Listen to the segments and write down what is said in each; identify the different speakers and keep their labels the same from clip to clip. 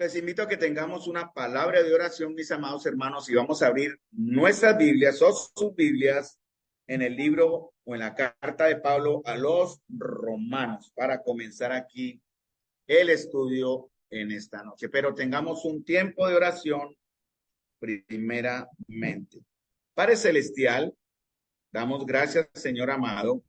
Speaker 1: Les invito a que tengamos una palabra de oración, mis amados hermanos, y vamos a abrir nuestras Biblias o sus Biblias en el libro o en la carta de Pablo a los romanos para comenzar aquí el estudio en esta noche. Pero tengamos un tiempo de oración primeramente. Padre Celestial, damos gracias, Señor amado.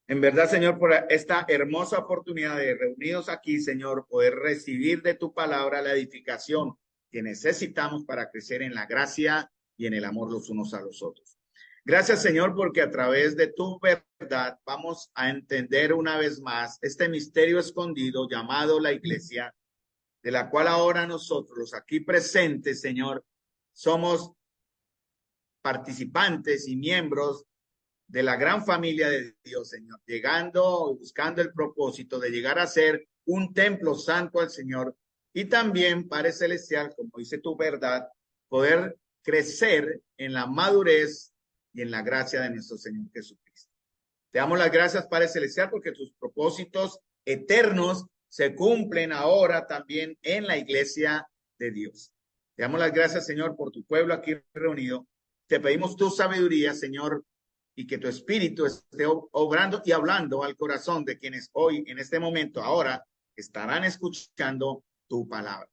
Speaker 1: En verdad, Señor, por esta hermosa oportunidad de reunidos aquí, Señor, poder recibir de tu palabra la edificación que necesitamos para crecer en la gracia y en el amor los unos a los otros. Gracias, Señor, porque a través de tu verdad vamos a entender una vez más este misterio escondido llamado la iglesia, de la cual ahora nosotros, los aquí presentes, Señor, somos participantes y miembros de la gran familia de Dios, Señor, llegando, buscando el propósito de llegar a ser un templo santo al Señor y también, Padre Celestial, como dice tu verdad, poder crecer en la madurez y en la gracia de nuestro Señor Jesucristo. Te damos las gracias, Padre Celestial, porque tus propósitos eternos se cumplen ahora también en la iglesia de Dios. Te damos las gracias, Señor, por tu pueblo aquí reunido. Te pedimos tu sabiduría, Señor, y que tu espíritu esté obrando y hablando al corazón de quienes hoy, en este momento, ahora, estarán escuchando tu palabra.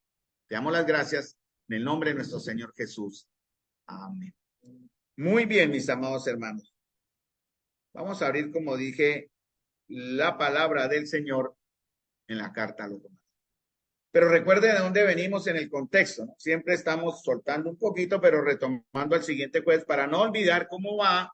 Speaker 1: Te damos las gracias en el nombre de nuestro Señor Jesús. Amén. Muy bien, mis amados hermanos. Vamos a abrir, como dije, la palabra del Señor en la carta a los romanos. Pero recuerde de dónde venimos en el contexto, ¿no? Siempre estamos soltando un poquito, pero retomando al siguiente jueves para no olvidar cómo va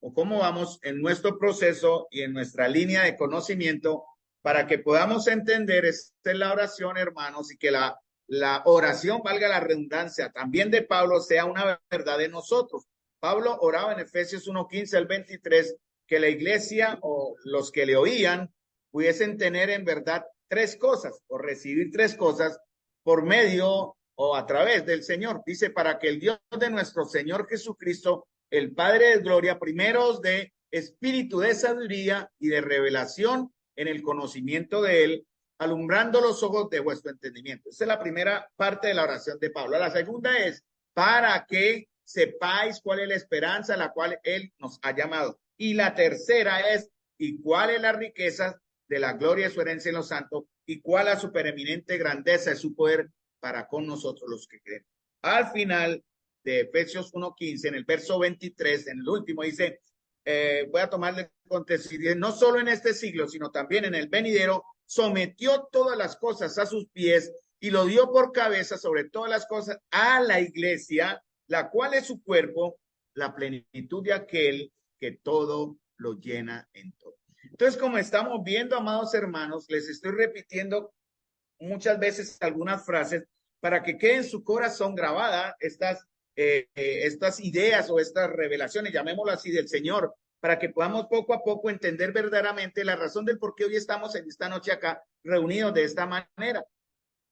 Speaker 1: o cómo vamos en nuestro proceso y en nuestra línea de conocimiento para que podamos entender esta es la oración, hermanos, y que la oración, valga la redundancia, también de Pablo sea una verdad de nosotros. Pablo oraba en Efesios 1:15 al 23 que la iglesia o los que le oían pudiesen tener en verdad tres cosas o recibir tres cosas por medio o a través del Señor. Dice, para que el Dios de nuestro Señor Jesucristo, el Padre de gloria, primero os dé espíritu de sabiduría y de revelación en el conocimiento de él, alumbrando los ojos de vuestro entendimiento. Esa es la primera parte de la oración de Pablo. La segunda es, para que sepáis cuál es la esperanza a la cual él nos ha llamado. Y la tercera es, y cuál es la riqueza de la gloria de su herencia en los santos, y cuál la supereminente grandeza de su poder para con nosotros los que creen. Al final de Efesios 1:15, en el verso 23, en el último, dice, voy a tomarle contexto, no solo en este siglo, sino también en el venidero, sometió todas las cosas a sus pies y lo dio por cabeza sobre todas las cosas a la iglesia, la cual es su cuerpo, la plenitud de aquel que todo lo llena en todo. Entonces, como estamos viendo, amados hermanos, les estoy repitiendo muchas veces algunas frases para que quede en su corazón grabada estas ideas o estas revelaciones, llamémoslo así, del Señor, para que podamos poco a poco entender verdaderamente la razón del por qué hoy estamos en esta noche acá reunidos de esta manera.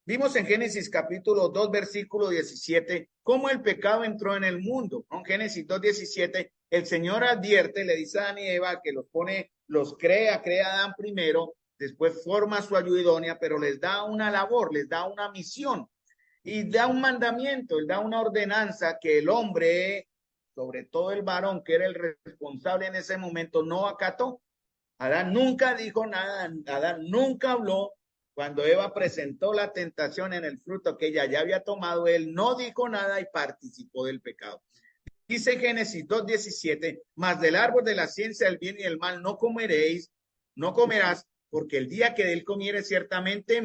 Speaker 1: Vimos en Génesis capítulo 2, versículo 17, cómo el pecado entró en el mundo. En Génesis 2:17, el Señor advierte, le dice a Adán y Eva que los crea a Adán primero, después forma su ayuda idónea, pero les da una labor, les da una misión y da un mandamiento, él da una ordenanza que el hombre, sobre todo el varón, que era el responsable en ese momento, no acató. Adán nunca dijo nada, Adán nunca habló. Cuando Eva presentó la tentación en el fruto que ella ya había tomado, él no dijo nada y participó del pecado. Dice Génesis 2:17, mas del árbol de la ciencia del bien y del mal no comeréis, no comerás, porque el día que de él comieres ciertamente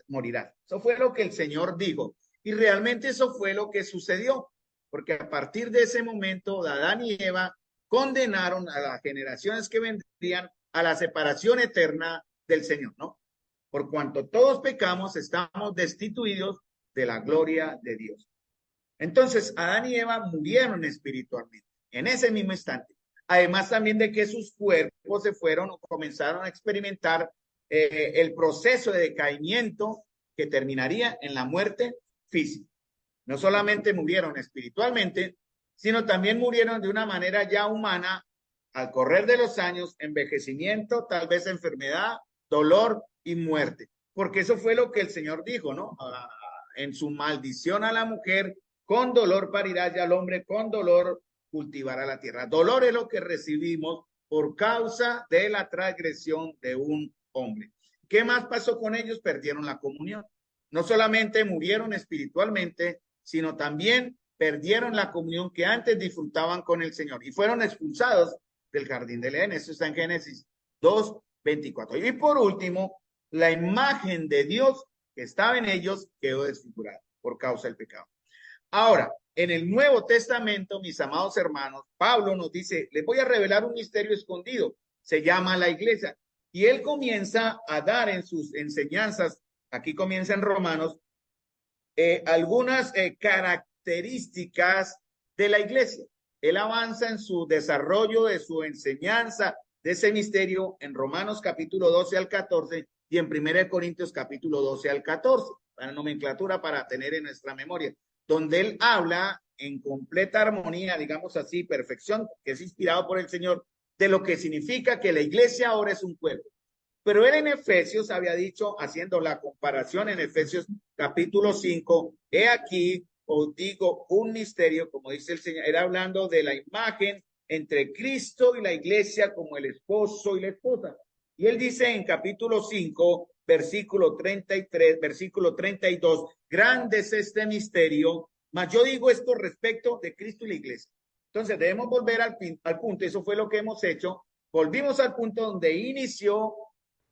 Speaker 1: morirás. Eso fue lo que el Señor dijo. Y realmente eso fue lo que sucedió, porque a partir de ese momento, Adán y Eva condenaron a las generaciones que vendrían a la separación eterna del Señor, ¿no? Por cuanto todos pecamos, estamos destituidos de la gloria de Dios. Entonces, Adán y Eva murieron espiritualmente en ese mismo instante. Además también de que sus cuerpos se fueron o comenzaron a experimentar el proceso de decaimiento que terminaría en la muerte física. No solamente murieron espiritualmente, sino también murieron de una manera ya humana al correr de los años, envejecimiento, tal vez enfermedad, dolor y muerte. porque eso fue lo que el Señor dijo, ¿no? En su maldición a la mujer, con dolor parirá, y al hombre con dolor cultivará la tierra. Dolor es lo que recibimos por causa de la transgresión de un hombre. ¿Qué más pasó con ellos? Perdieron la comunión. No solamente murieron espiritualmente, sino también perdieron la comunión que antes disfrutaban con el Señor y fueron expulsados del jardín del Edén. Eso está en Génesis 2:24. Y por último, la imagen de Dios que estaba en ellos quedó desfigurada por causa del pecado. Ahora, en el Nuevo Testamento, mis amados hermanos, Pablo nos dice, les voy a revelar un misterio escondido, se llama la iglesia. Y él comienza a dar en sus enseñanzas, aquí comienza en Romanos, algunas características de la iglesia. Él avanza en su desarrollo de su enseñanza de ese misterio en Romanos capítulo 12 al 14 y en 1 Corintios capítulo 12 al 14, para nomenclatura para tener en nuestra memoria, donde él habla en completa armonía, digamos así, perfección, que es inspirado por el Señor, de lo que significa que la iglesia ahora es un pueblo. Pero él en Efesios había dicho, haciendo la comparación en Efesios capítulo 5, he aquí, os digo, un misterio, como dice el Señor, era hablando de la imagen entre Cristo y la iglesia como el esposo y la esposa. Y él dice en capítulo 5, versículo 33, versículo 32, grande es este misterio, mas yo digo esto respecto de Cristo y la iglesia. Entonces debemos volver al punto, eso fue lo que hemos hecho, volvimos al punto donde inició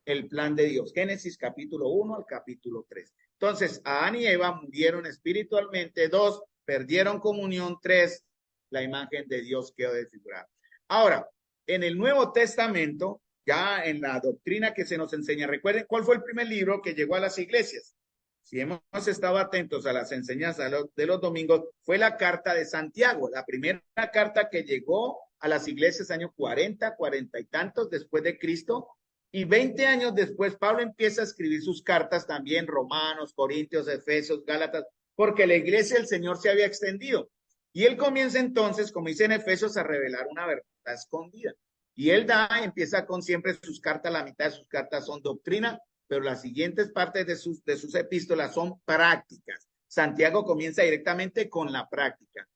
Speaker 1: el plan de Dios, Génesis capítulo 1 al capítulo 3. Entonces, Adán y Eva murieron espiritualmente, 2, perdieron comunión, 3, la imagen de Dios quedó desfigurada. Ahora, en el Nuevo Testamento, ya en la doctrina que se nos enseña, recuerden cuál fue el primer libro que llegó a las iglesias. Si hemos estado atentos a las enseñanzas de los domingos, fue la carta de Santiago, la primera carta que llegó a las iglesias años 40, 40 y tantos después de Cristo. Y 20 años después, Pablo empieza a escribir sus cartas también, Romanos, Corintios, Efesios, Gálatas, porque la iglesia del Señor se había extendido. Y él comienza entonces, como dice en Efesios, a revelar una verdad escondida. Y él empieza con siempre sus cartas, la mitad de sus cartas son doctrina, pero las siguientes partes de sus epístolas son prácticas. Santiago comienza directamente con la práctica.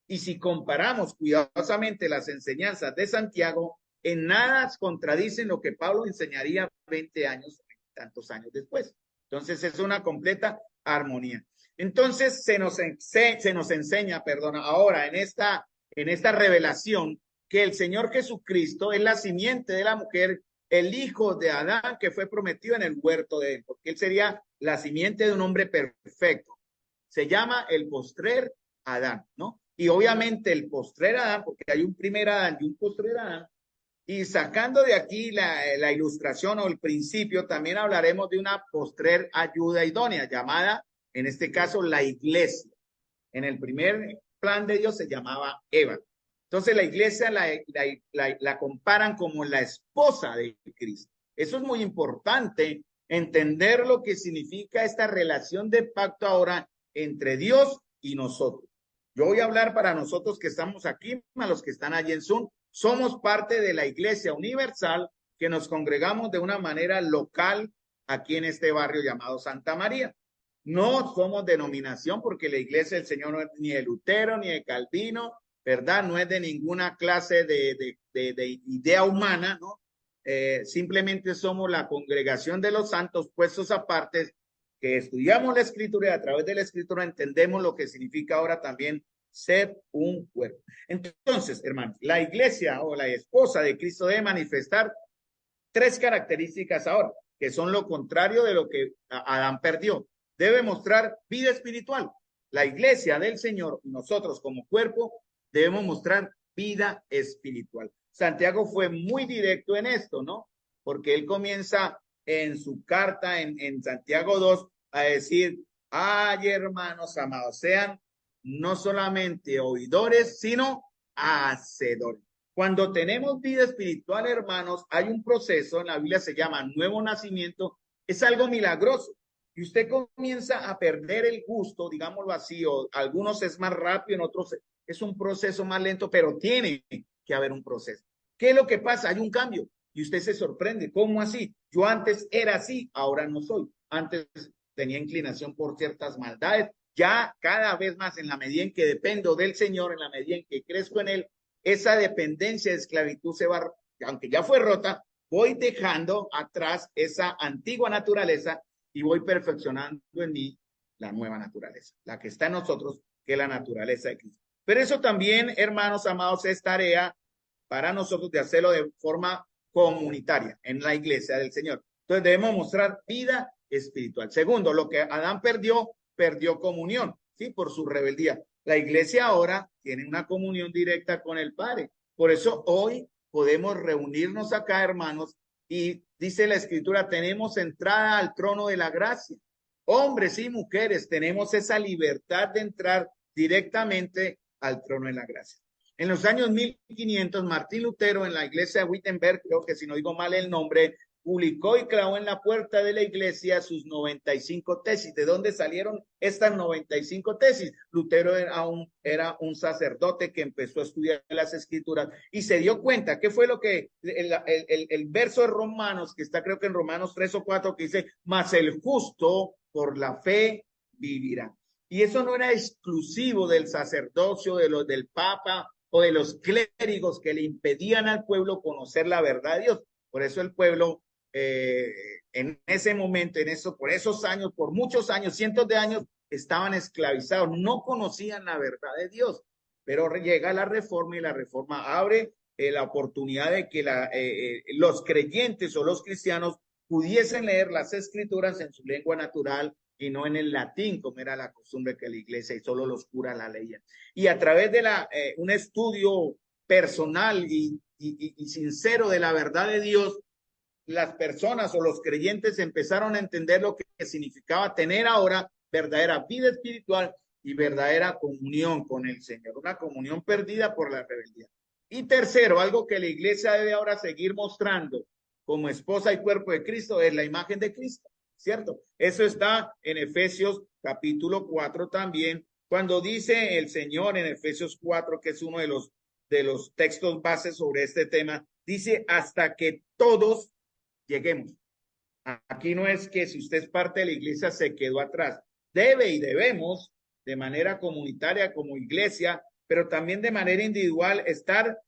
Speaker 1: Y si comparamos cuidadosamente las enseñanzas de Santiago, en nada contradicen lo que Pablo enseñaría 20 años, tantos años después. Entonces es una completa armonía. Entonces se nos enseña, ahora en esta revelación que el Señor Jesucristo es la simiente de la mujer, el hijo de Adán que fue prometido en el huerto de él, porque él sería la simiente de un hombre perfecto. Se llama el postrer Adán, ¿no? Y obviamente el postrer Adán, porque hay un primer Adán y un postrer Adán, y sacando de aquí la ilustración o el principio, también hablaremos de una postrer ayuda idónea, llamada, en este caso, la iglesia. En el primer plan de Dios se llamaba Eva. Entonces la iglesia la comparan como la esposa de Cristo. Eso es muy importante, entender lo que significa esta relación de pacto ahora entre Dios y nosotros. Yo voy a hablar para nosotros que estamos aquí, a los que están allí en Zoom. Somos parte de la Iglesia Universal que nos congregamos de una manera local aquí en este barrio llamado Santa María. No somos denominación porque la Iglesia del Señor no es ni de Lutero ni de Calvino, ¿verdad? No es de ninguna clase de idea humana, ¿no? Simplemente somos la congregación de los santos puestos aparte, que estudiamos la Escritura y a través de la Escritura entendemos lo que significa ahora también ser un cuerpo. Entonces, hermanos, la iglesia o la esposa de Cristo debe manifestar 3 características ahora, que son lo contrario de lo que Adán perdió. Debe mostrar vida espiritual. La iglesia del Señor, nosotros como cuerpo, debemos mostrar vida espiritual. Santiago fue muy directo en esto, ¿no? Porque él comienza en su carta, en Santiago 2, a decir, ay, hermanos amados, sean no solamente oidores, sino hacedores. Cuando tenemos vida espiritual, hermanos, hay un proceso, en la Biblia se llama nuevo nacimiento, es algo milagroso. Y usted comienza a perder el gusto, digámoslo así, o algunos es más rápido, en otros es un proceso más lento, pero tiene que haber un proceso. ¿Qué es lo que pasa? Hay un cambio y usted se sorprende. ¿Cómo así? Yo antes era así, ahora no soy. antes tenía inclinación por ciertas maldades. Ya cada vez más, en la medida en que dependo del Señor, en la medida en que crezco en Él, esa dependencia de esclavitud se va, aunque ya fue rota, voy dejando atrás esa antigua naturaleza y voy perfeccionando en mí la nueva naturaleza, la que está en nosotros, que es la naturaleza de Cristo. Pero eso también, hermanos amados, es tarea para nosotros de hacerlo de forma comunitaria en la iglesia del Señor. Entonces debemos mostrar vida espiritual. Segundo, lo que Adán perdió, perdió comunión, ¿sí? Por su rebeldía. La iglesia ahora tiene una comunión directa con el Padre. Por eso hoy podemos reunirnos acá, hermanos, y dice la Escritura, tenemos entrada al trono de la gracia. Hombres y mujeres tenemos esa libertad de entrar directamente al trono de la gracia. En los años 1500, Martín Lutero en la iglesia de Wittenberg, creo que si no digo mal el nombre, publicó y clavó en la puerta de la iglesia sus 95 tesis. ¿De dónde salieron estas 95 tesis? Lutero era un sacerdote que empezó a estudiar las escrituras y se dio cuenta, ¿qué fue lo que el verso de Romanos, que está creo que en Romanos 3 o 4, que dice, mas el justo por la fe vivirá? Y eso no era exclusivo del sacerdocio, del papa o de los clérigos que le impedían al pueblo conocer la verdad de Dios. Por eso el pueblo en ese momento, por esos años, por muchos años, cientos de años, estaban esclavizados, no conocían la verdad de Dios. Pero llega la reforma y la reforma abre la oportunidad de que los creyentes o los cristianos pudiesen leer las escrituras en su lengua natural y no en el latín, como era la costumbre que la iglesia y solo los curas la leían. Y a través de un estudio personal y sincero de la verdad de Dios, las personas o los creyentes empezaron a entender lo que significaba tener ahora verdadera vida espiritual y verdadera comunión con el Señor, una comunión perdida por la rebeldía. Y tercero, algo que la iglesia debe ahora seguir mostrando como esposa y cuerpo de Cristo es la imagen de Cristo, ¿cierto? Eso está en Efesios capítulo 4 también, cuando dice el Señor en Efesios 4, que es uno de los textos bases sobre este tema, dice hasta que todos lleguemos. Aquí no es que si usted es parte de la iglesia se quedó atrás. Debe y debemos de manera comunitaria como iglesia, pero también de manera individual estar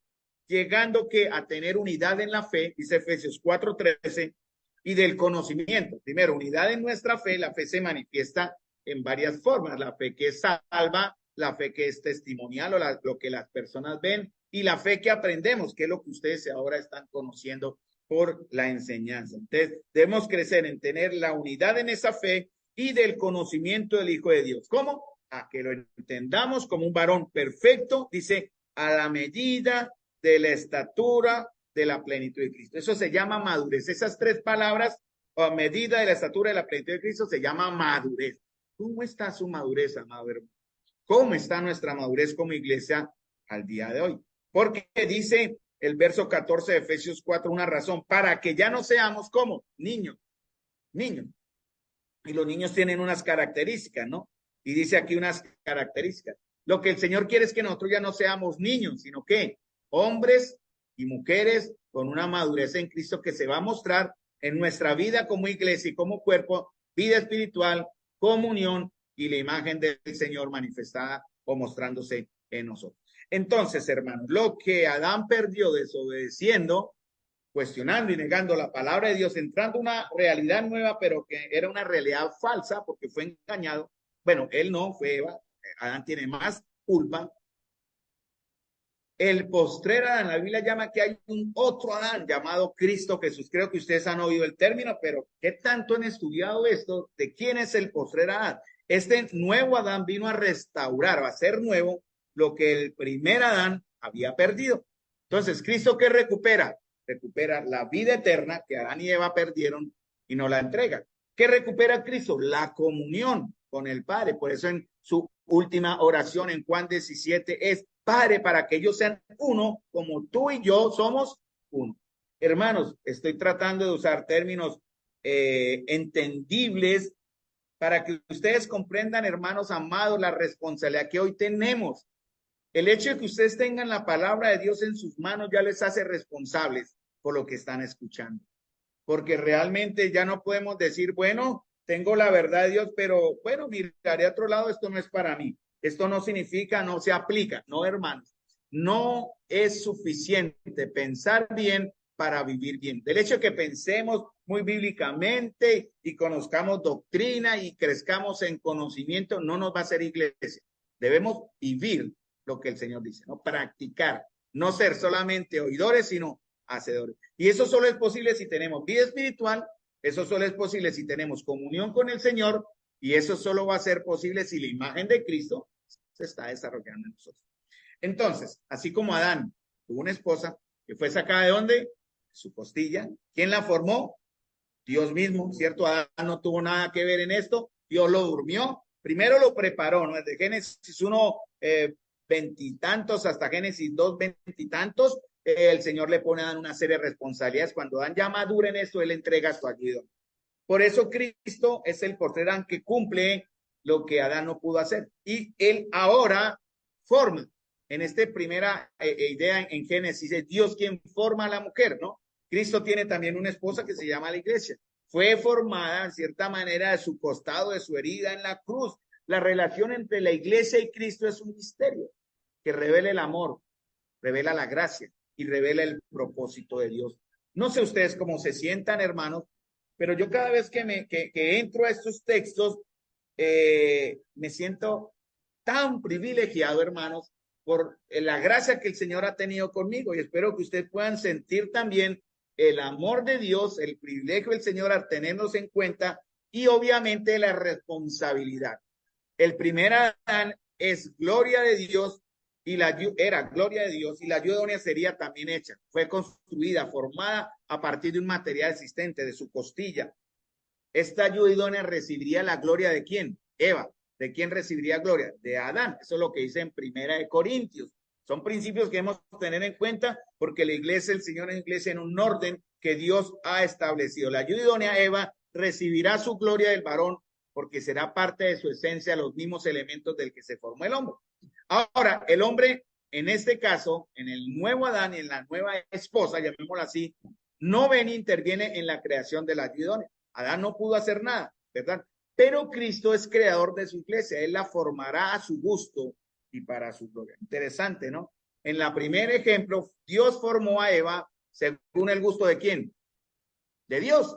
Speaker 1: llegando a tener unidad en la fe, dice Efesios 4:13, y del conocimiento. Primero, unidad en nuestra fe. La fe se manifiesta en varias formas. La fe que salva, la fe que es testimonial o lo que las personas ven, y la fe que aprendemos, que es lo que ustedes ahora están conociendo por la enseñanza. Entonces, debemos crecer en tener la unidad en esa fe y del conocimiento del Hijo de Dios. ¿Cómo? A que lo entendamos como un varón perfecto, dice, a la medida de la estatura de la plenitud de Cristo. Eso se llama madurez. Esas tres palabras, a medida de la estatura de la plenitud de Cristo, se llama madurez. ¿Cómo está su madurez, amado hermano? ¿Cómo está nuestra madurez como iglesia al día de hoy? Porque dice el verso 14 de Efesios 4, una razón, para que ya no seamos como niños. Y los niños tienen unas características, ¿no? Y dice aquí unas características. Lo que el Señor quiere es que nosotros ya no seamos niños, sino que hombres y mujeres con una madurez en Cristo que se va a mostrar en nuestra vida como iglesia y como cuerpo, vida espiritual, comunión y la imagen del Señor manifestada o mostrándose en nosotros. Entonces, hermanos, lo que Adán perdió desobedeciendo, cuestionando y negando la palabra de Dios, entrando una realidad nueva, pero que era una realidad falsa porque fue engañado. Bueno, él no fue Eva, Adán tiene más culpa. El postrer Adán, la Biblia llama que hay un otro Adán llamado Cristo Jesús. Creo que ustedes han oído el término, pero ¿qué tanto han estudiado esto? ¿De quién es el postrer Adán? Este nuevo Adán vino a restaurar, a hacer nuevo lo que el primer Adán había perdido. Entonces, ¿Cristo qué recupera? Recupera la vida eterna que Adán y Eva perdieron y no la entrega. ¿Qué recupera Cristo? La comunión con el Padre. Por eso en su última oración en Juan 17 es, Padre, para que ellos sean uno, como tú y yo somos uno. Hermanos, estoy tratando de usar términos entendibles para que ustedes comprendan, hermanos amados, la responsabilidad que hoy tenemos. El hecho de que ustedes tengan la palabra de Dios en sus manos ya les hace responsables por lo que están escuchando. Porque realmente ya no podemos decir, bueno, tengo la verdad de Dios, pero bueno, miraré a otro lado, esto no es para mí. Esto no significa, no se aplica, no, hermanos. No es suficiente pensar bien para vivir bien. Del hecho de que pensemos muy bíblicamente y conozcamos doctrina y crezcamos en conocimiento, no nos va a hacer iglesia. Debemos vivir lo que el Señor dice, ¿no? Practicar, no ser solamente oidores, sino hacedores. Y eso solo es posible si tenemos vida espiritual, eso solo es posible si tenemos comunión con el Señor, y eso solo va a ser posible si la imagen de Cristo se está desarrollando en nosotros. Entonces, así como Adán tuvo una esposa que fue sacada de ¿dónde? Su costilla. ¿Quién la formó? Dios mismo, ¿cierto? Adán no tuvo nada que ver en esto. Dios lo durmió. Primero lo preparó, ¿no? Desde Génesis 1, veintitantos hasta Génesis 2, veintitantos. El Señor le pone a Adán una serie de responsabilidades. Cuando Adán ya madura en esto, él entrega su ayuda. Por eso Cristo es el postrer Adán que cumple lo que Adán no pudo hacer. Y él ahora forma. En esta primera idea en Génesis, es Dios quien forma a la mujer, ¿no? Cristo tiene también una esposa que se llama la iglesia. Fue formada, en cierta manera, de su costado, de su herida en la cruz. La relación entre la iglesia y Cristo es un misterio que revela el amor, revela la gracia y revela el propósito de Dios. No sé ustedes cómo se sientan, hermanos, pero yo cada vez que entro a estos textos, me siento tan privilegiado, hermanos, por la gracia que el Señor ha tenido conmigo, y espero que ustedes puedan sentir también el amor de Dios, el privilegio del Señor a tenernos en cuenta y obviamente la responsabilidad. El primer Adán es gloria de Dios y era gloria de Dios y la ayuda idónea sería también hecha. Fue construida, formada a partir de un material existente, de su costilla. Esta ayuda idónea recibiría la gloria de ¿quién? Eva. ¿De quién recibiría gloria? De Adán. Eso es lo que dice en Primera de Corintios. Son principios que debemos tener en cuenta porque la iglesia, el Señor es iglesia en un orden que Dios ha establecido. La ayuda idónea, Eva, recibirá su gloria del varón porque será parte de su esencia, los mismos elementos del que se formó el hombre. Ahora, el hombre, en este caso, en el nuevo Adán y en la nueva esposa, llamémosla así, no ven e interviene en la creación de la ayuda idónea. Adán no pudo hacer nada, ¿verdad? Pero Cristo es creador de su iglesia. Él la formará a su gusto y para su gloria. Interesante, ¿no? En la primer ejemplo, Dios formó a Eva según el gusto de ¿quién? De Dios.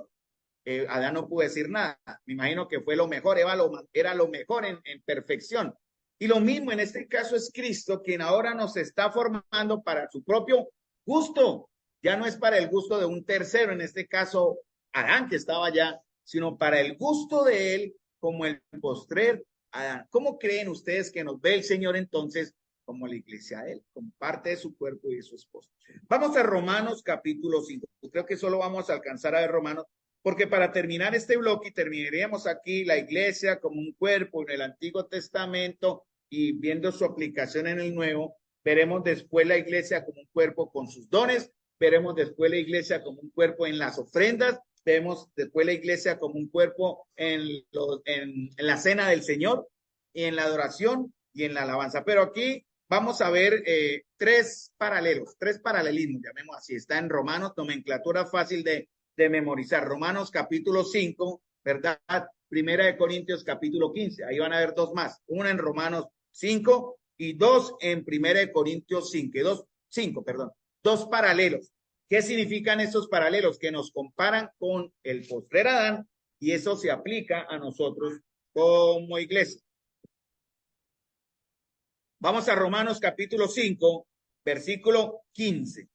Speaker 1: Adán no pudo decir nada. Me imagino que fue lo mejor. Eva era lo mejor en perfección. Y lo mismo en este caso es Cristo quien ahora nos está formando para su propio gusto. Ya no es para el gusto de un tercero, en este caso Adán que estaba allá, sino para el gusto de él como el postrer Adán. ¿Cómo creen ustedes que nos ve el Señor entonces como la iglesia de él, como parte de su cuerpo y de su esposa? Vamos a Romanos capítulo 5. Creo que solo vamos a alcanzar a ver Romanos, porque para terminar este bloque, terminaríamos aquí la iglesia como un cuerpo en el Antiguo Testamento y viendo su aplicación en el Nuevo, veremos después la iglesia como un cuerpo con sus dones, veremos después la iglesia como un cuerpo en las ofrendas, vemos después la iglesia como un cuerpo en la cena del Señor y en la adoración y en la alabanza. Pero aquí vamos a ver tres paralelismos, llamemos así. Está en Romanos, nomenclatura fácil de memorizar. Romanos capítulo 5, ¿verdad? Primera de Corintios capítulo 15. Ahí van a ver dos más. Una en Romanos 5 y dos en Primera de Corintios 5. Dos paralelos. ¿Qué significan esos paralelos? Que nos comparan con el postrer Adán y eso se aplica a nosotros como iglesia. Vamos a Romanos capítulo 5, versículo 15.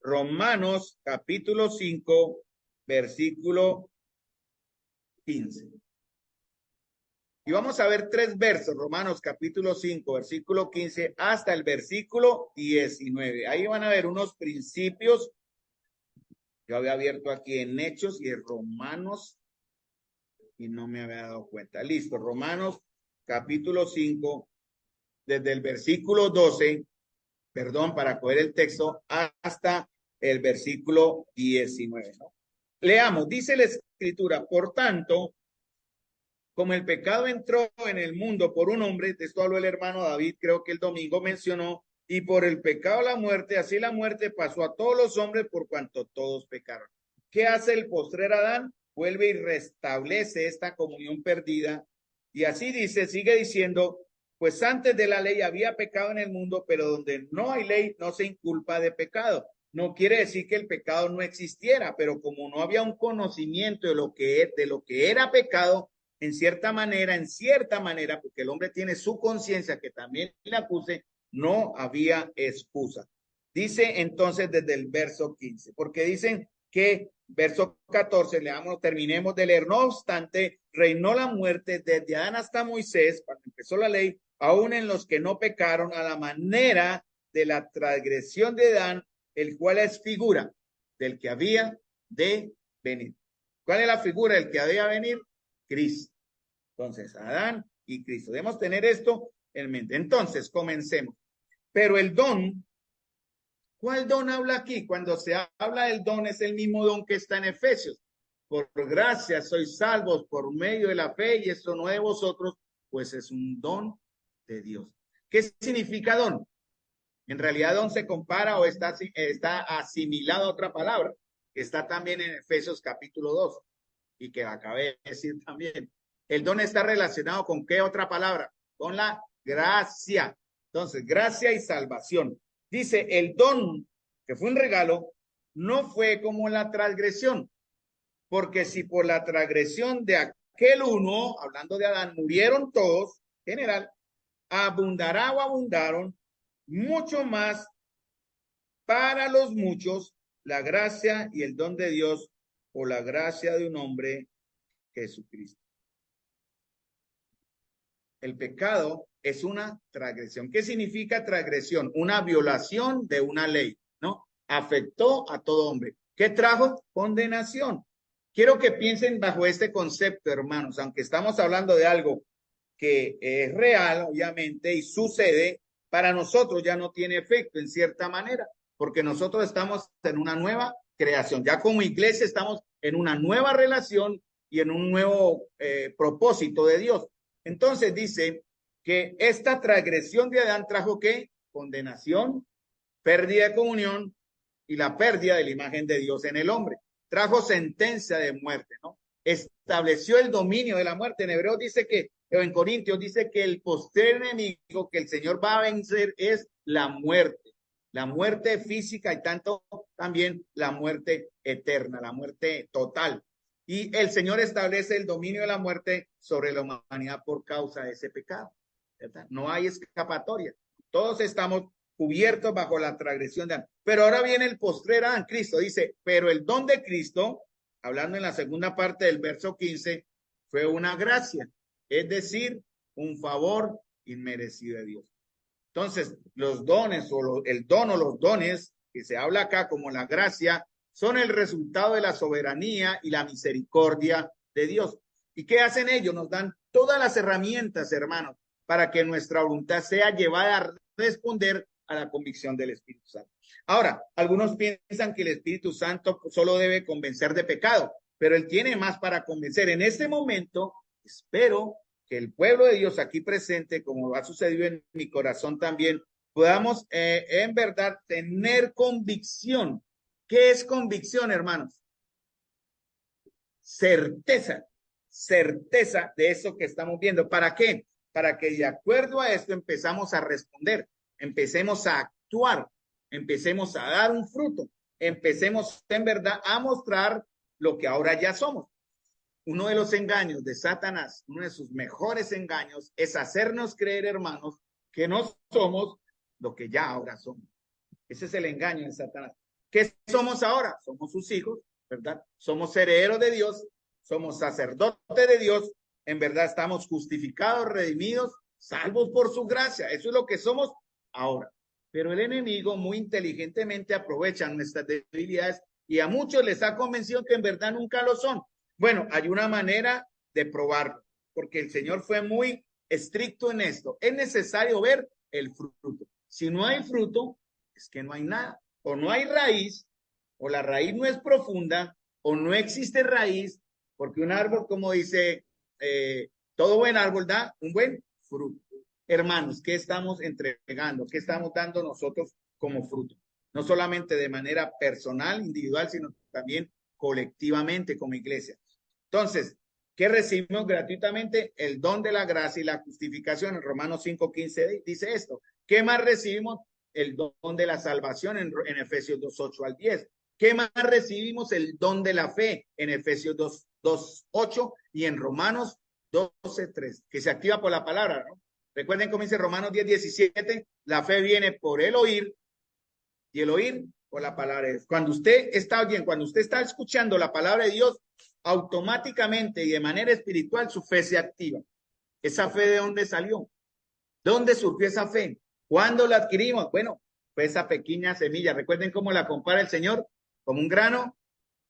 Speaker 1: Romanos capítulo 5, versículo 15. Y vamos a ver tres versos, Romanos capítulo 5, versículo 15, hasta el versículo 19. Ahí van a ver unos principios. Yo había abierto aquí en Hechos y en Romanos y no me había dado cuenta. Listo, Romanos capítulo 5, desde el versículo 12, para coger el texto, hasta el versículo 19, ¿no? Leamos, dice la Escritura, por tanto, como el pecado entró en el mundo por un hombre, de esto habló el hermano David, creo que el domingo mencionó, y por el pecado la muerte, así la muerte pasó a todos los hombres por cuanto todos pecaron. ¿Qué hace el postrer Adán? vuelve y restablece esta comunión perdida. Y así dice, sigue diciendo, pues antes de la ley había pecado en el mundo, pero donde no hay ley no se inculpa de pecado. No quiere decir que el pecado no existiera, pero como no había un conocimiento de lo que era pecado, en cierta manera, porque el hombre tiene su conciencia que también le acuse, no había excusa. Dice entonces desde el verso 15, porque dicen que verso 14, leamos, terminemos de leer. No obstante, reinó la muerte desde Adán hasta Moisés, cuando empezó la ley, aún en los que no pecaron, a la manera de la transgresión de Adán, el cual es figura del que había de venir. ¿Cuál es la figura del que había de venir? Cristo. Entonces, Adán y Cristo. Debemos tener esto en mente. Entonces, comencemos. Pero el don, ¿cuál don habla aquí? Cuando se habla del don, es el mismo don que está en Efesios. Por gracia sois salvos por medio de la fe, y esto no de vosotros, pues es un don de Dios. ¿Qué significa don? En realidad, don se compara o está asimilado a otra palabra, que está también en Efesios capítulo 2, y que acabé de decir también. El don está relacionado con ¿qué otra palabra? Con la gracia. Entonces, gracia y salvación. Dice, el don, que fue un regalo, no fue como la transgresión, porque si por la transgresión de aquel uno, hablando de Adán, murieron todos, general, abundará o abundaron mucho más para los muchos la gracia y el don de Dios o la gracia de un hombre, Jesucristo. El pecado es una transgresión. ¿Qué significa transgresión? Una violación de una ley, ¿no? Afectó a todo hombre. ¿Qué trajo? Condenación. Quiero que piensen bajo este concepto, hermanos, aunque estamos hablando de algo que es real, obviamente, y sucede, para nosotros ya no tiene efecto en cierta manera, porque nosotros estamos en una nueva creación. Ya como iglesia estamos en una nueva relación y en un nuevo propósito de Dios. Entonces dice que esta transgresión de Adán trajo ¿qué? Condenación, pérdida de comunión y la pérdida de la imagen de Dios en el hombre. Trajo sentencia de muerte, ¿no? Estableció el dominio de la muerte. En Hebreos dice que, o en Corintios dice que el postrer enemigo que el Señor va a vencer es la muerte física y tanto también la muerte eterna, la muerte total. Y el Señor establece el dominio de la muerte sobre la humanidad por causa de ese pecado, ¿verdad? No hay escapatoria. Todos estamos cubiertos bajo la transgresión de Adán. Pero ahora viene el postrer Adán, Cristo. Dice, pero el don de Cristo, hablando en la segunda parte del verso 15, fue una gracia, es decir, un favor inmerecido de Dios. Entonces, los dones o el don o los dones que se habla acá como la gracia son el resultado de la soberanía y la misericordia de Dios. ¿Y qué hacen ellos? Nos dan todas las herramientas, hermanos, para que nuestra voluntad sea llevada a responder a la convicción del Espíritu Santo. Ahora, algunos piensan que el Espíritu Santo solo debe convencer de pecado, pero Él tiene más para convencer. En este momento, espero que el pueblo de Dios aquí presente, como ha sucedido en mi corazón también, podamos en verdad tener convicción. ¿Qué es convicción, hermanos? Certeza de eso que estamos viendo. ¿Para qué? Para que de acuerdo a esto empezamos a responder, empecemos a actuar, empecemos a dar un fruto, empecemos en verdad a mostrar lo que ahora ya somos. Uno de los engaños de Satanás, uno de sus mejores engaños, es hacernos creer, hermanos, que no somos lo que ya ahora somos. Ese es el engaño de Satanás. ¿Qué somos ahora? Somos sus hijos, ¿verdad? Somos herederos de Dios, somos sacerdotes de Dios, en verdad estamos justificados, redimidos, salvos por su gracia. Eso es lo que somos ahora. Pero el enemigo muy inteligentemente aprovecha nuestras debilidades y a muchos les ha convencido que en verdad nunca lo son. Bueno, hay una manera de probarlo, porque el Señor fue muy estricto en esto. Es necesario ver el fruto. Si no hay fruto, es que no hay nada. O no hay raíz, o la raíz no es profunda, o no existe raíz, porque un árbol, como dice, todo buen árbol da un buen fruto. Hermanos, ¿qué estamos entregando? ¿Qué estamos dando nosotros como fruto? No solamente de manera personal, individual, sino también colectivamente como iglesia. Entonces, ¿qué recibimos gratuitamente? El don de la gracia y la justificación. En Romanos 5:15 dice esto. ¿Qué más recibimos? El don de la salvación en Efesios 2:8 al 10. ¿Qué más recibimos? El don de la fe en Efesios 2:8 y en Romanos 12:3, que se activa por la palabra, ¿no? Recuerden cómo dice Romanos 10:17, la fe viene por el oír y el oír por la palabra de Dios. Cuando usted está oyendo, cuando usted está escuchando la palabra de Dios, automáticamente y de manera espiritual su fe se activa. ¿Esa fe de dónde salió? ¿De dónde surgió esa fe? ¿Cuándo la adquirimos? Bueno, fue esa pequeña semilla. Recuerden cómo la compara el Señor, como un grano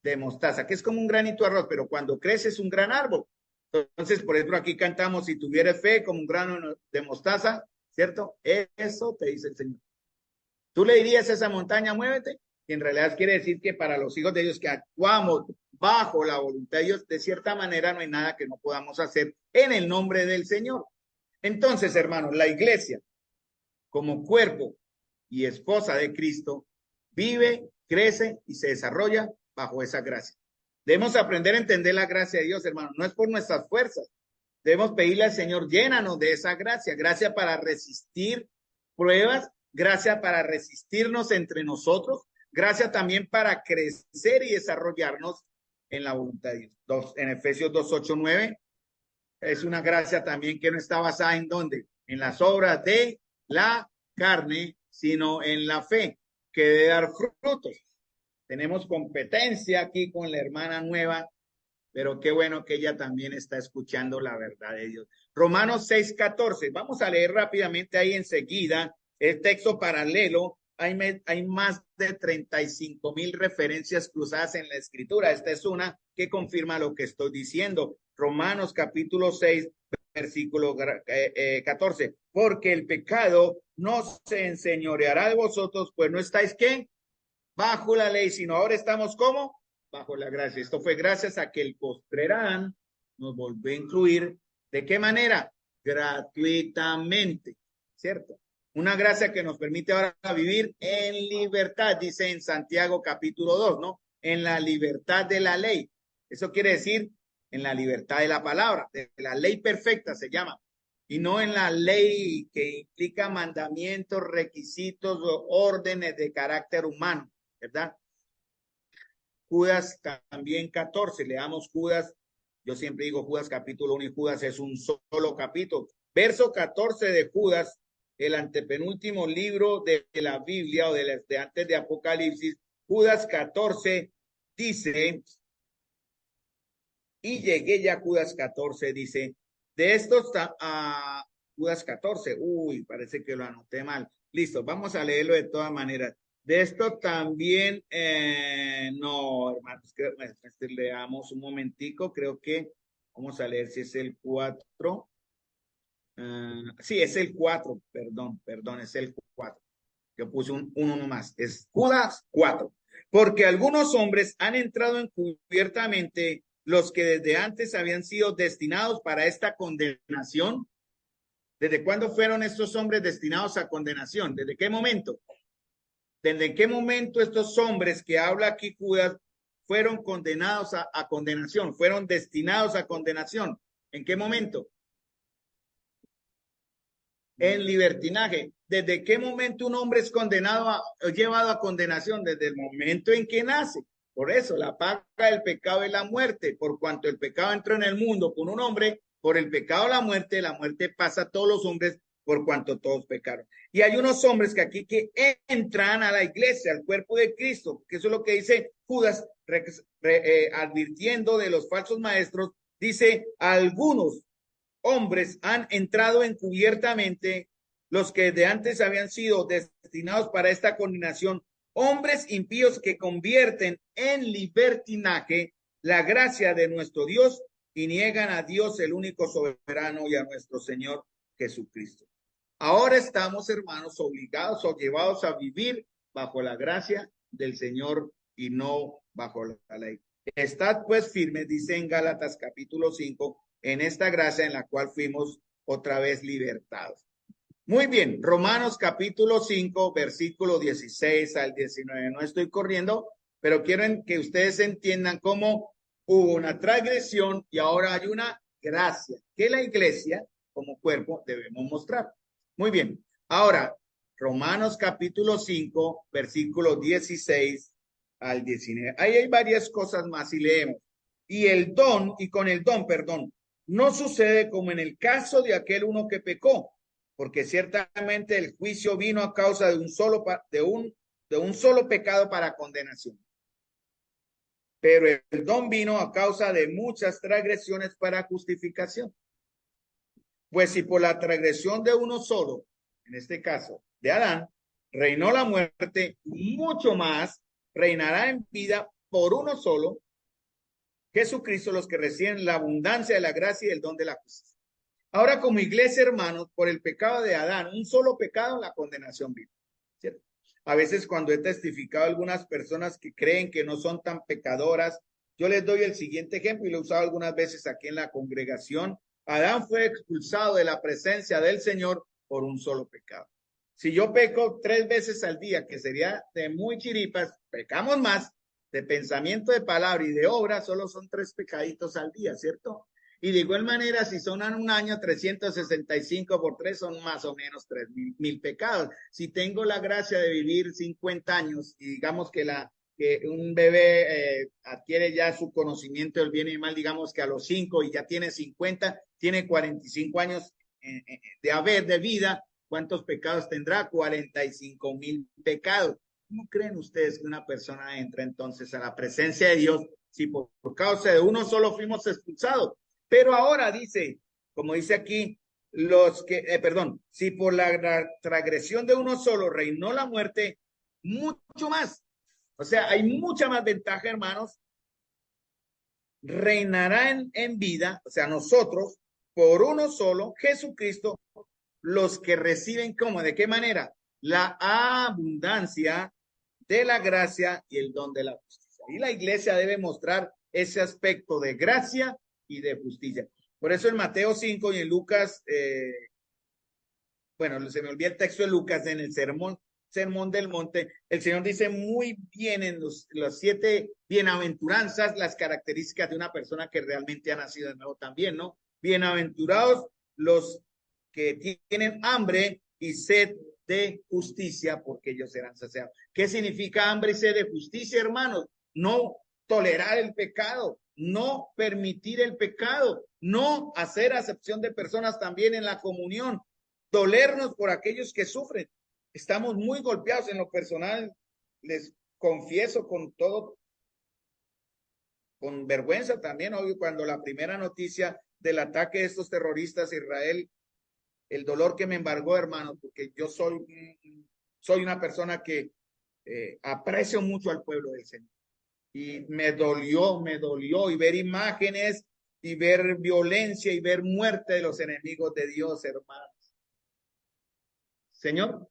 Speaker 1: de mostaza, que es como un granito de arroz, pero cuando crece es un gran árbol. Entonces, por ejemplo, aquí cantamos, si tuvieras fe como un grano de mostaza, ¿cierto? Eso te dice el Señor. Tú le dirías a esa montaña, muévete, y en realidad quiere decir que para los hijos de Dios que actuamos bajo la voluntad de Dios, de cierta manera no hay nada que no podamos hacer en el nombre del Señor. Entonces, hermanos, la iglesia, como cuerpo y esposa de Cristo, vive, crece y se desarrolla bajo esa gracia. Debemos aprender a entender la gracia de Dios, hermanos. No es por nuestras fuerzas. Debemos pedirle al Señor, llénanos de esa gracia. Gracia para resistir pruebas, gracia para resistirnos entre nosotros, gracia también para crecer y desarrollarnos en la voluntad de Dios. En Efesios 2:8-9 es una gracia también que no está basada en ¿dónde? En las obras de la carne, sino en la fe, que debe dar frutos. Tenemos competencia aquí con la hermana nueva, pero qué bueno que ella también está escuchando la verdad de Dios. Romanos 6:14. Vamos a leer rápidamente ahí enseguida el texto paralelo. Hay más de 35,000 referencias cruzadas en la escritura. Esta es una que confirma lo que estoy diciendo. Romanos capítulo 6, versículo 14. Porque el pecado no se enseñoreará de vosotros, pues no estáis ¿qué? Bajo la ley, sino ahora estamos ¿cómo? Bajo la gracia. Esto fue gracias a que el postrer Adán nos volvió a incluir. ¿De qué manera? Gratuitamente, ¿cierto? Una gracia que nos permite ahora vivir en libertad, dice en Santiago capítulo 2, ¿no? En la libertad de la ley. Eso quiere decir en la libertad de la palabra, de la ley perfecta se llama, y no en la ley que implica mandamientos, requisitos o órdenes de carácter humano, ¿verdad? Judas también 14, leamos Judas, yo siempre digo Judas capítulo 1 y Judas es un solo capítulo. Verso 14 de Judas, el antepenúltimo libro de la Biblia o de antes de Apocalipsis, Judas 14 dice, y llegué ya a Judas 14, dice, de estos a Judas 14, parece que lo anoté mal. Listo, vamos a leerlo de todas maneras. De esto también, no, hermanos, leamos un momentico, creo que vamos a leer si es el 4. Sí, es el 4, perdón, es el 4. Yo puse uno más, es Judas 4. Porque algunos hombres han entrado encubiertamente, los que desde antes habían sido destinados para esta condenación. ¿Desde cuándo fueron estos hombres destinados a condenación? ¿Desde qué momento? ¿Desde qué momento estos hombres que habla aquí Judas fueron condenados a condenación? Fueron destinados a condenación. ¿En qué momento? En libertinaje. ¿Desde qué momento un hombre es condenado llevado a condenación? Desde el momento en que nace. Por eso la paga del pecado es la muerte. Por cuanto el pecado entró en el mundo con un hombre, por el pecado la muerte pasa a todos los hombres por cuanto todos pecaron. Y hay unos hombres que aquí que entran a la iglesia, al cuerpo de Cristo, que eso es lo que dice Judas, advirtiendo de los falsos maestros, dice, algunos hombres han entrado encubiertamente, los que de antes habían sido destinados para esta condenación, hombres impíos que convierten en libertinaje la gracia de nuestro Dios y niegan a Dios el único soberano y a nuestro Señor Jesucristo. Ahora estamos, hermanos, obligados o llevados a vivir bajo la gracia del Señor y no bajo la ley. Estad pues firmes, dice en Gálatas capítulo 5, en esta gracia en la cual fuimos otra vez libertados. Muy bien, Romanos capítulo 5, versículo 16 al 19. No estoy corriendo, pero quiero que ustedes entiendan cómo hubo una transgresión y ahora hay una gracia que la iglesia como cuerpo debemos mostrar. Muy bien. Ahora, Romanos capítulo 5, versículos 16 al 19. Ahí hay varias cosas más y leemos. Y con el don, perdón, no sucede como en el caso de aquel uno que pecó, porque ciertamente el juicio vino a causa de un solo pecado para condenación. Pero el don vino a causa de muchas transgresiones para justificación. Pues si por la transgresión de uno solo, en este caso de Adán, reinó la muerte, mucho más reinará en vida por uno solo, Jesucristo, los que reciben la abundancia de la gracia y el don de la justicia. Ahora, como iglesia, hermanos, por el pecado de Adán, un solo pecado, la condenación vino. ¿Cierto? A veces cuando he testificado a algunas personas que creen que no son tan pecadoras, yo les doy el siguiente ejemplo y lo he usado algunas veces aquí en la congregación. Adán fue expulsado de la presencia del Señor por un solo pecado. Si yo peco 3 veces al día, que sería de muy chiripas, pecamos más, de pensamiento, de palabra y de obra, solo son 3 pecaditos al día, ¿cierto? Y de igual manera, si son en un año 365 por 3, son más o menos 3,000 pecados. Si tengo la gracia de vivir 50 años y digamos que un bebé adquiere ya su conocimiento del bien y mal, digamos que a los 5 y ya tiene 50, tiene 45 años de vida, ¿cuántos pecados tendrá? 45,000 pecados. ¿Cómo creen ustedes que una persona entra entonces a la presencia de Dios si por causa de uno solo fuimos expulsados? Pero ahora dice, como dice aquí, si por la transgresión de uno solo reinó la muerte, mucho más. O sea, hay mucha más ventaja, hermanos. Reinará en vida, o sea, nosotros, por uno solo, Jesucristo, los que reciben, ¿cómo? ¿De qué manera? La abundancia de la gracia y el don de la justicia. Y la iglesia debe mostrar ese aspecto de gracia y de justicia. Por eso en Mateo 5 y en Lucas, se me olvidó el texto de Lucas, en el sermón del monte, el Señor dice muy bien en las 7 bienaventuranzas las características de una persona que realmente ha nacido de nuevo también, ¿no? Bienaventurados los que tienen hambre y sed de justicia, porque ellos serán saciados. ¿Qué significa hambre y sed de justicia, hermanos? No tolerar el pecado, no permitir el pecado, no hacer acepción de personas también en la comunión, dolernos por aquellos que sufren. Estamos muy golpeados en lo personal, les confieso con vergüenza también, obvio, cuando la primera noticia del ataque de estos terroristas a Israel, el dolor que me embargó, hermano, porque yo soy una persona que aprecio mucho al pueblo del Señor. Y me dolió, y ver imágenes, y ver violencia, y ver muerte de los enemigos de Dios, hermanos. Señor.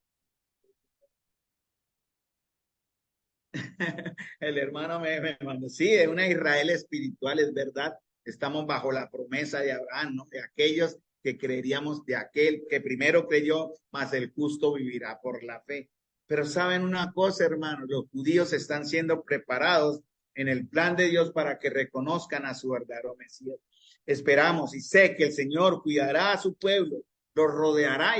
Speaker 1: El hermano me mandó, sí, es una Israel espiritual, es verdad. Estamos bajo la promesa de Abraham, ¿no? De aquellos que creeríamos, de aquel que primero creyó, mas el justo vivirá por la fe. Pero saben una cosa, hermanos, los judíos están siendo preparados en el plan de Dios para que reconozcan a su verdadero Mesías. Esperamos y sé que el Señor cuidará a su pueblo, los rodeará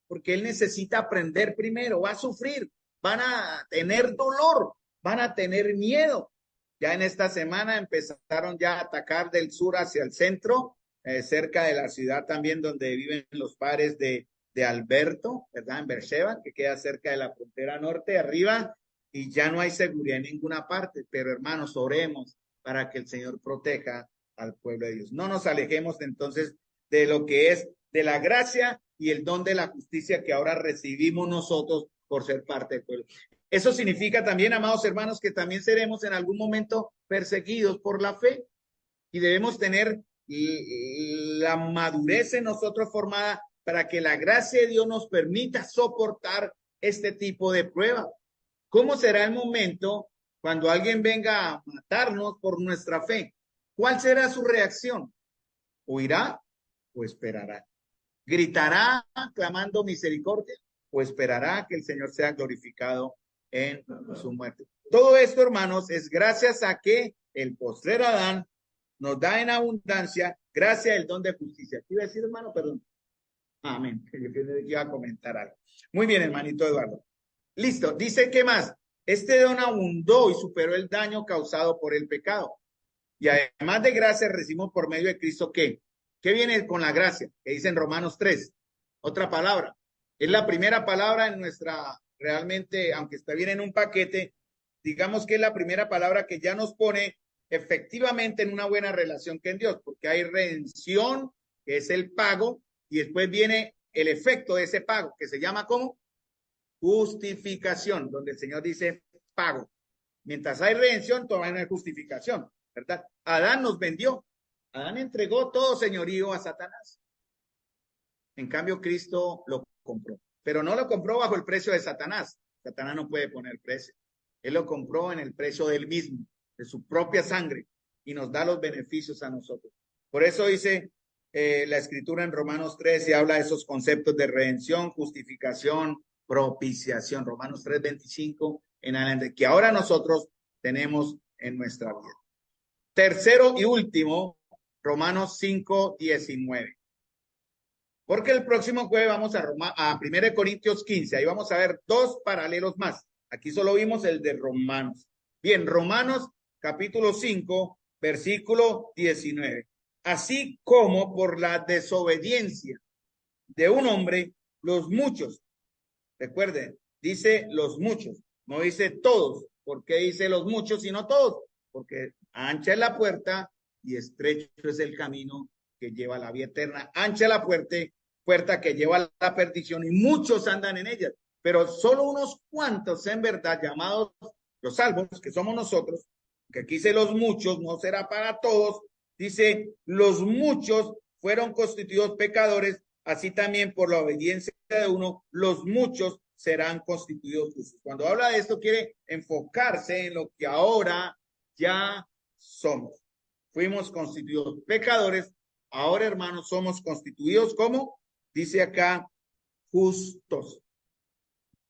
Speaker 1: porque Él necesita aprender primero, va a sufrir, van a tener dolor, van a tener miedo. Ya en esta semana empezaron ya a atacar del sur hacia el centro, cerca de la ciudad también donde viven los padres de Alberto, ¿verdad? En Beersheba, que queda cerca de la frontera norte, arriba, y ya no hay seguridad en ninguna parte. Pero hermanos, oremos para que el Señor proteja al pueblo de Dios. No nos alejemos entonces de lo que es de la gracia y el don de la justicia que ahora recibimos nosotros por ser parte del pueblo. Eso significa también, amados hermanos, que también seremos en algún momento perseguidos por la fe y debemos tener la madurez en nosotros formada para que la gracia de Dios nos permita soportar este tipo de prueba. ¿Cómo será el momento cuando alguien venga a matarnos por nuestra fe? ¿Cuál será su reacción? ¿Huirá o esperará? ¿Gritará clamando misericordia o esperará que el Señor sea glorificado en su muerte? Todo esto, hermanos, es gracias a que el postrer Adán nos da en abundancia gracia el don de justicia. ¿Qué iba a decir, hermano? Perdón. Amén. Yo pensé que iba a comentar algo. Muy bien, hermanito Eduardo. Listo. Dice, ¿qué más? Este don abundó y superó el daño causado por el pecado. Y además de gracia recibimos por medio de Cristo, ¿qué? ¿Qué viene con la gracia? Que dice en Romanos 3. Otra palabra. Es la primera palabra en nuestra, realmente, aunque está bien en un paquete, digamos que es la primera palabra que ya nos pone efectivamente en una buena relación con Dios, porque hay redención, que es el pago, y después viene el efecto de ese pago, que se llama ¿cómo? Justificación, donde el Señor dice pago. Mientras hay redención, todavía no hay justificación, ¿verdad? Adán nos vendió. Adán entregó todo señorío a Satanás. En cambio, Cristo lo compró. Pero no lo compró bajo el precio de Satanás. Satanás no puede poner precio. Él lo compró en el precio del mismo, de su propia sangre, y nos da los beneficios a nosotros. Por eso dice la escritura en Romanos 3 y habla de esos conceptos de redención, justificación, propiciación. Romanos 3:25 en adelante, que ahora nosotros tenemos en nuestra vida. Tercero y último, Romanos 5:19. Porque el próximo jueves vamos a 1 Corintios 15. Ahí vamos a ver dos paralelos más. Aquí solo vimos el de Romanos. Bien, Romanos capítulo 5, versículo 19. Así como por la desobediencia de un hombre, los muchos, recuerden, dice los muchos, no dice todos. ¿Por qué dice los muchos y no todos? Porque ancha es la puerta y estrecho es el camino que lleva a la vida eterna. Ancha la puerta que lleva a la perdición y muchos andan en ella, pero solo unos cuantos en verdad llamados los salvos, que somos nosotros, que aquí dice los muchos, no será para todos, dice los muchos fueron constituidos pecadores, así también por la obediencia de uno, los muchos serán constituidos justos. Cuando habla de esto quiere enfocarse en lo que ahora ya somos. Fuimos constituidos pecadores, ahora hermanos somos constituidos como dice acá, justos.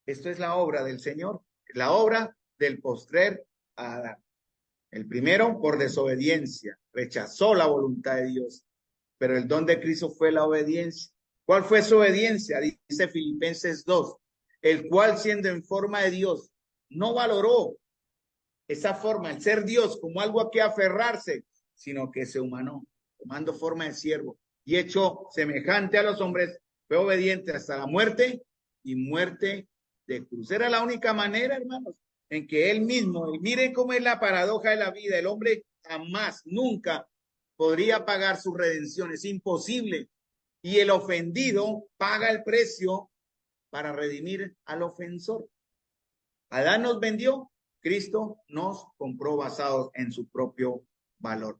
Speaker 1: Esto es la obra del Señor, la obra del postrer Adán. El primero por desobediencia, rechazó la voluntad de Dios, pero el don de Cristo fue la obediencia. ¿Cuál fue su obediencia? Dice Filipenses 2, el cual siendo en forma de Dios, no valoró esa forma, el ser Dios, como algo a que aferrarse, sino que se humanó, tomando forma de siervo y hecho semejante a los hombres, fue obediente hasta la muerte y muerte de cruz. Era la única manera, hermanos, en que él mismo, miren cómo es la paradoja de la vida, el hombre jamás, nunca podría pagar su redención, es imposible. Y el ofendido paga el precio para redimir al ofensor. Adán nos vendió, Cristo nos compró basados en su propio valor.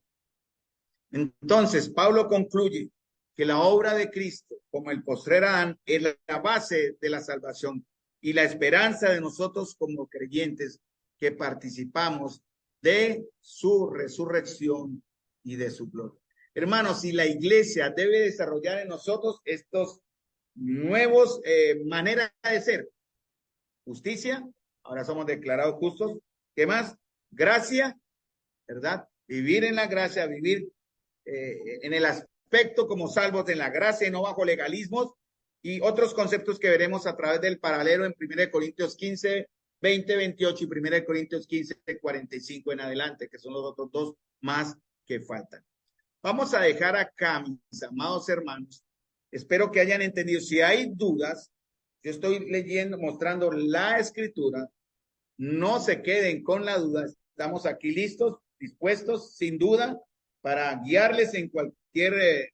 Speaker 1: Entonces, Pablo concluye que la obra de Cristo, como el postrer Adán, es la base de la salvación y la esperanza de nosotros como creyentes que participamos de su resurrección y de su gloria. Hermanos, si la iglesia debe desarrollar en nosotros estos nuevos maneras de ser, justicia, ahora somos declarados justos, ¿qué más? Gracia, ¿verdad? Vivir en la gracia, vivir en el aspecto como salvos en la gracia y no bajo legalismos, y otros conceptos que veremos a través del paralelo en 1 Corintios 15, 20, 28 y 1 Corintios 15, 45 en adelante, que son los otros dos más que faltan. Vamos a dejar acá, mis amados hermanos. Espero que hayan entendido. Si hay dudas, yo estoy leyendo, mostrando la escritura. No se queden con la duda. Estamos aquí listos, dispuestos, sin duda, para guiarles en cualquier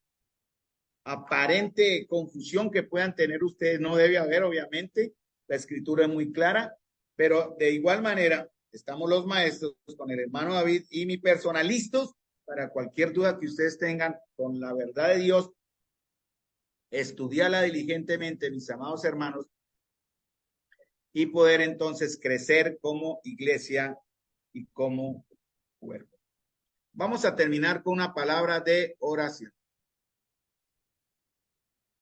Speaker 1: aparente confusión que puedan tener ustedes. No debe haber, obviamente. La escritura es muy clara, pero de igual manera, estamos los maestros con el hermano David y mi persona listos para cualquier duda que ustedes tengan con la verdad de Dios. Estudiarla diligentemente, mis amados hermanos, y poder entonces crecer como iglesia y como cuerpo. Vamos a terminar con una palabra de oración.